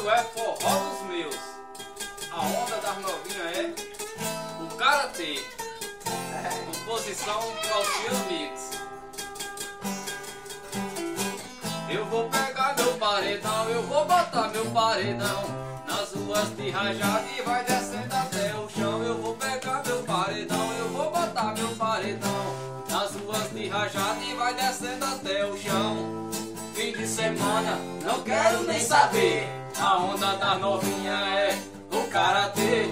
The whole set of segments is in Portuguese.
isso é forró dos meus. A onda das novinhas é o karatê. Composição Claudio Mix. Eu vou pegar meu paredão, eu vou botar meu paredão nas ruas de rajada e vai descendo até o chão. Eu vou pegar meu paredão, eu vou botar meu paredão nas ruas de rajada e vai descendo até o chão. Fim de semana, não quero nem saber. A onda da novinha é o karatê.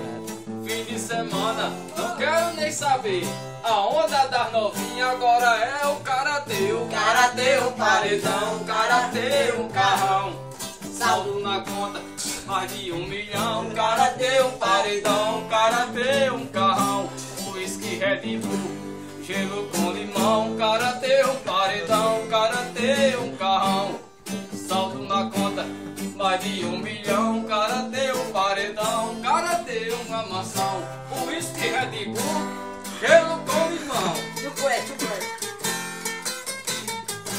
Fim de semana, não quero nem saber. A onda das novinhas agora é o karatê. O karatê, um paredão, o karatê, um carrão. Saldo na conta, mais de 1 milhão. Karatê, um paredão, karatê, um carrão. Whisky, Red Bull, gelo com limão. Karatê, um paredão, karatê, um carrão. Saldo na conta, mais de 1 milhão. Karatê, um paredão, karatê, uma maçã. Whisky, Red Bull, gelo com limão.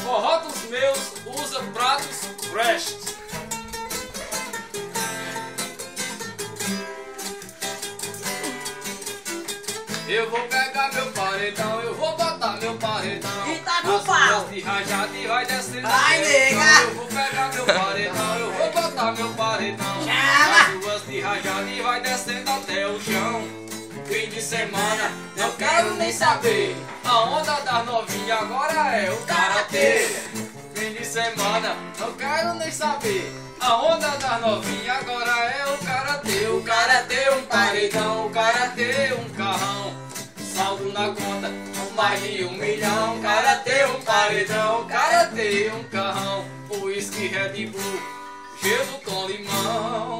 Forró dos meus usa pratos Brecht. Eu vou pegar meu paredão, eu vou botar meu paredão E tá com nas pau. ruas de rajada e vai descendo. Vai, até o nega. chão. Eu vou pegar meu paredão, eu vou botar meu paredão nas ruas de rajada e vai descendo até o chão. Fim de semana, não quero nem saber. A onda das novinhas agora é o karatê. Fim de semana, não quero nem saber. A onda das novinhas agora é o karatê. O karatê, um paredão, o karatê, um carrão. Saldo na conta, mais de 1 milhão. Karatê, um paredão, karatê, um carrão. Whisky, Red Bull, gelo com limão.